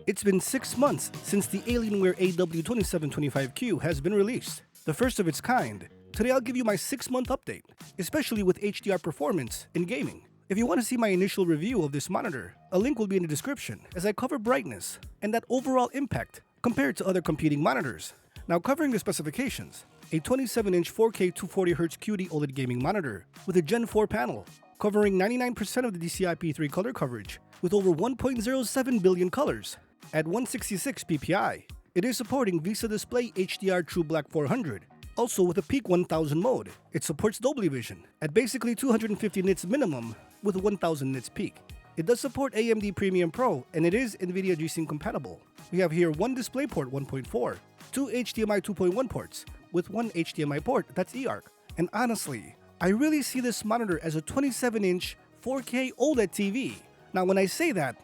It's been 6 months since the Alienware AW2725Q has been released, the first of its kind. Today I'll give you my 6-month update, especially with HDR performance in gaming. If you want to see my initial review of this monitor, a link will be in the description as I cover brightness and that overall impact compared to other competing monitors. Now, covering the specifications, a 27-inch 4K 240Hz QD-OLED gaming monitor with a Gen 4 panel, covering 99% of the DCI-P3 color coverage with over 1.07 billion colors at 166 ppi. It is supporting VISA Display HDR True Black 400, also with a peak 1000 mode. It supports Dolby Vision at basically 250 nits minimum with 1000 nits peak. It does support AMD Premium Pro and it is NVIDIA G-Sync compatible. We have here one DisplayPort 1.4, two HDMI 2.1 ports with one HDMI port that's eARC. And honestly, I really see this monitor as a 27-inch 4K OLED TV. Now when I say that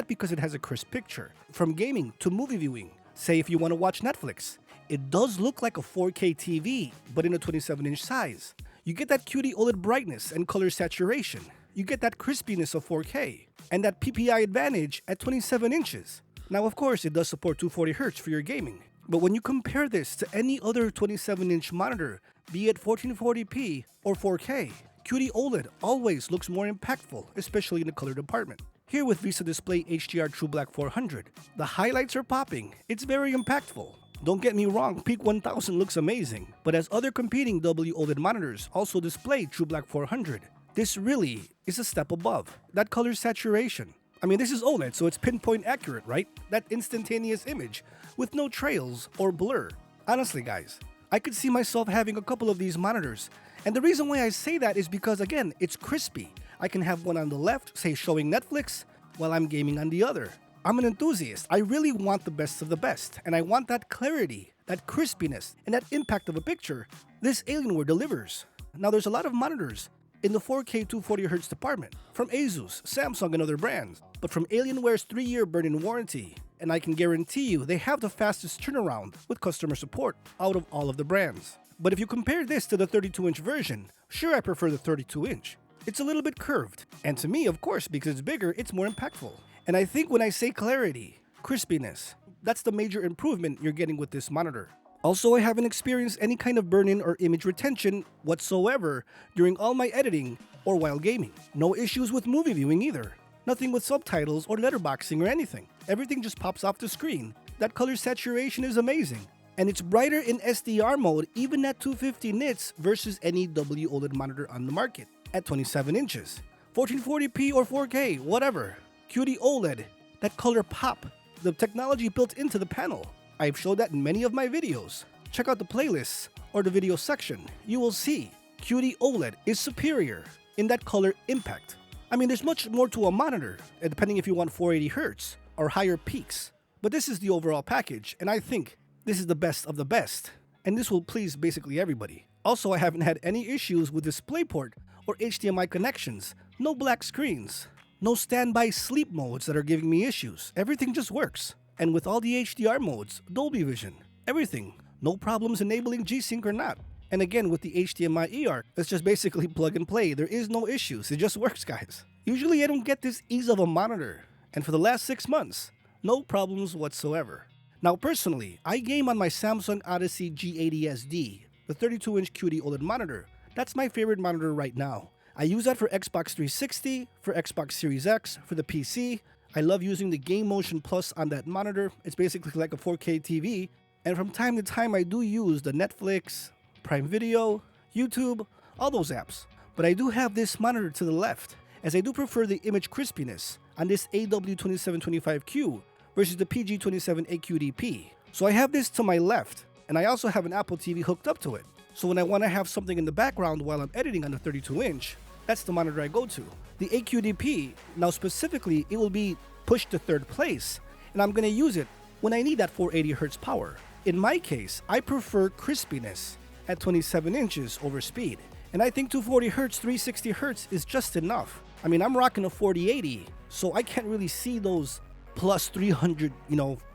because it has a crisp picture. From gaming to movie viewing, say if you want to watch Netflix, it does look like a 4K TV, but in a 27-inch size. You get that QD-OLED brightness and color saturation. You get that crispiness of 4K, and that PPI advantage at 27 inches. Now of course, it does support 240Hz for your gaming. But when you compare this to any other 27-inch monitor, be it 1440p or 4K, QD-OLED always looks more impactful, especially in the color department. Here with VISA Display HDR True Black 400, the highlights are popping. It's very impactful. Don't get me wrong, Peak 1000 looks amazing, but as other competing WOLED monitors also display True Black 400, this really is a step above. That color saturation. I mean, this is OLED, so it's pinpoint accurate, right? That instantaneous image with no trails or blur. Honestly, guys, I could see myself having a couple of these monitors. And the reason why I say that is because, again, it's crispy. I can have one on the left, say showing Netflix, while I'm gaming on the other. I'm an enthusiast. I really want the best of the best, and I want that clarity, that crispiness, and that impact of a picture this Alienware delivers. Now, there's a lot of monitors in the 4K 240Hz department from Asus, Samsung, and other brands, but from Alienware's 3-year burn-in warranty, and I can guarantee you they have the fastest turnaround with customer support out of all of the brands. But if you compare this to the 32-inch version, sure, I prefer the 32-inch. It's a little bit curved, and to me, of course, because it's bigger, it's more impactful. And I think when I say clarity, crispiness, that's the major improvement you're getting with this monitor. Also, I haven't experienced any kind of burn-in or image retention whatsoever during all my editing or while gaming. No issues with movie viewing either. Nothing with subtitles or letterboxing or anything. Everything just pops off the screen. That color saturation is amazing. And it's brighter in SDR mode even at 250 nits versus any WOLED monitor on the market at 27 inches. 1440p or 4K, whatever. QD-OLED, that color pop, the technology built into the panel. I've showed that in many of my videos. Check out the playlists or the video section. You will see QD-OLED is superior in that color impact. I mean, there's much more to a monitor, depending if you want 480Hz or higher peaks. But this is the overall package, and I think this is the best of the best. And this will please basically everybody. Also, I haven't had any issues with DisplayPort or HDMI connections. No black screens. No standby sleep modes that are giving me issues. Everything just works. And with all the HDR modes, Dolby Vision, everything. No problems enabling G-Sync or not. And again, with the HDMI eARC, it's just basically plug and play. There is no issues. It just works, guys. Usually I don't get this ease of a monitor. And for the last 6 months, no problems whatsoever. Now personally, I game on my Samsung Odyssey G80SD, the 32-inch QD-OLED monitor. That's my favorite monitor right now. I use that for Xbox 360, for Xbox Series X, for the PC. I love using the Game Motion Plus on that monitor. It's basically like a 4K TV. And from time to time, I do use the Netflix, Prime Video, YouTube, all those apps. But I do have this monitor to the left, as I do prefer the image crispiness on this AW2725Q versus the PG27AQDP. So I have this to my left, and I also have an Apple TV hooked up to it. So when I want to have something in the background while I'm editing on the 32-inch, that's the monitor I go to. The AQDP, now specifically, it will be pushed to 3rd place, and I'm going to use it when I need that 480Hz power. In my case, I prefer crispiness at 27 inches over speed, and I think 240Hz, 360Hz is just enough. I mean, I'm rocking a 4080, so I can't really see those plus 300,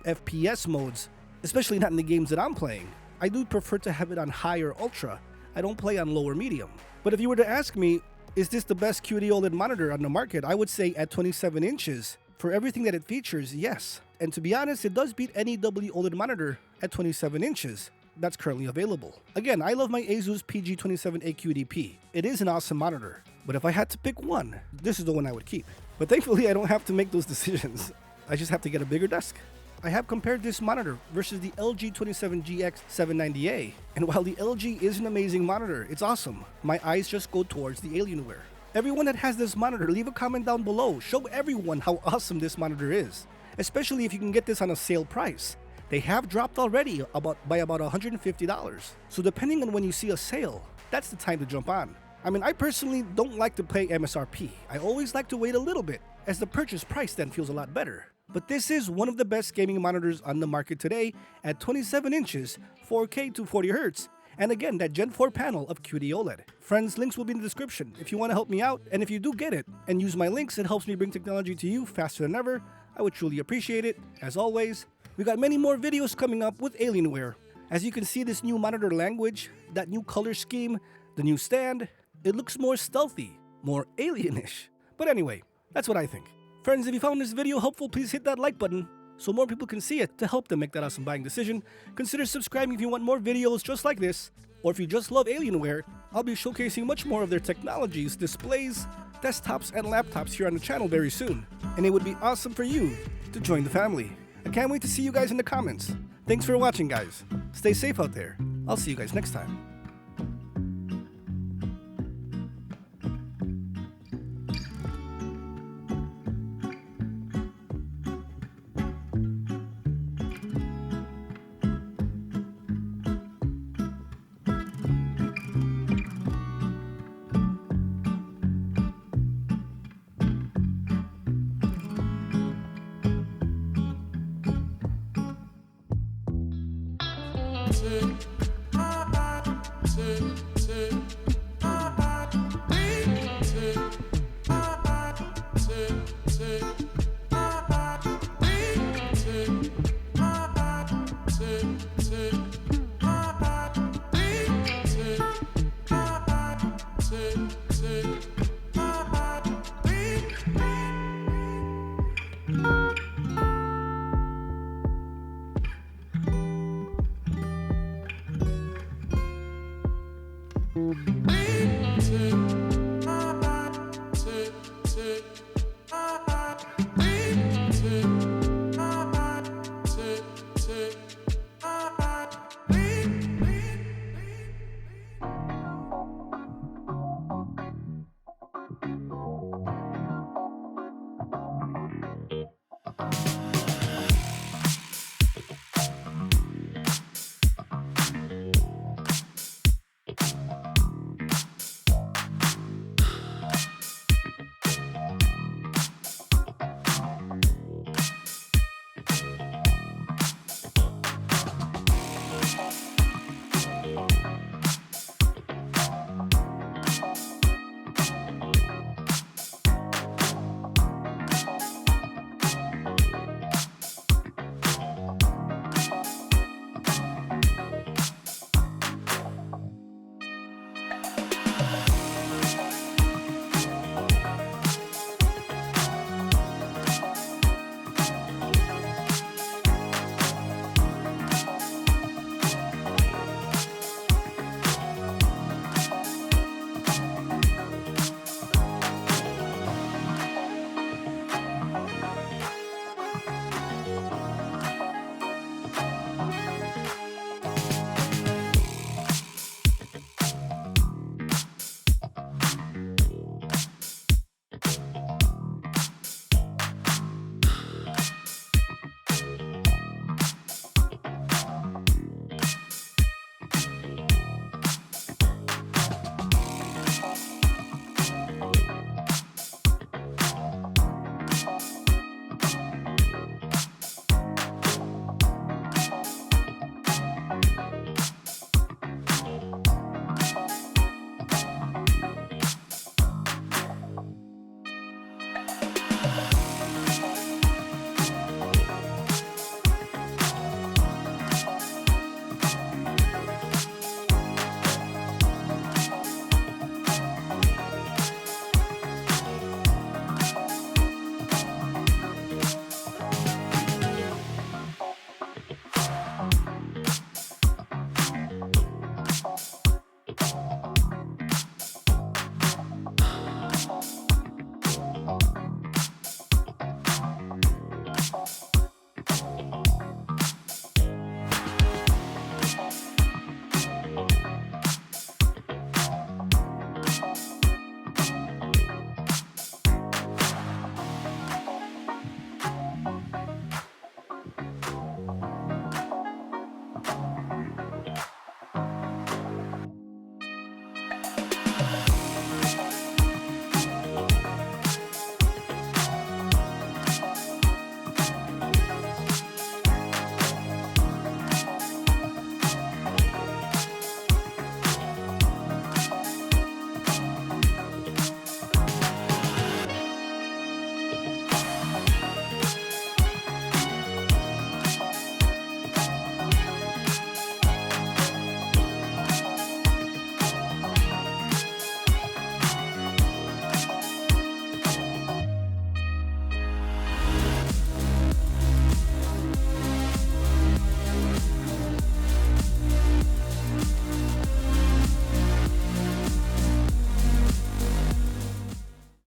FPS modes, especially not in the games that I'm playing. I do prefer to have it on high or ultra. I don't play on low or medium. But if you were to ask me, is this the best QD-OLED monitor on the market? I would say at 27 inches, for everything that it features, yes. And to be honest, it does beat any WOLED monitor at 27 inches that's currently available. Again, I love my Asus PG27AQ. It is an awesome monitor, but if I had to pick one, this is the one I would keep. But thankfully, I don't have to make those decisions. I just have to get a bigger desk. I have compared this monitor versus the LG 27GX790A, and while the LG is an amazing monitor, it's awesome, my eyes just go towards the Alienware. Everyone that has this monitor, leave a comment down below. Show everyone how awesome this monitor is, especially if you can get this on a sale price. They have dropped already by about $150. So depending on when you see a sale, that's the time to jump on. I mean, I personally don't like to pay MSRP. I always like to wait a little bit, as the purchase price then feels a lot better. But this is one of the best gaming monitors on the market today at 27 inches, 4K to 40Hz, and again, that Gen 4 panel of QD-OLED. Friends, links will be in the description if you want to help me out, and if you do get it and use my links, it helps me bring technology to you faster than ever. I would truly appreciate it. As always, we got many more videos coming up with Alienware. As you can see, this new monitor language, that new color scheme, the new stand, it looks more stealthy, more alienish. But anyway, that's what I think. Friends, if you found this video helpful, please hit that like button so more people can see it to help them make that awesome buying decision. Consider subscribing if you want more videos just like this, or if you just love Alienware, I'll be showcasing much more of their technologies, displays, desktops, and laptops here on the channel very soon. And it would be awesome for you to join the family. I can't wait to see you guys in the comments. Thanks for watching, guys. Stay safe out there. I'll see you guys next time. Wait.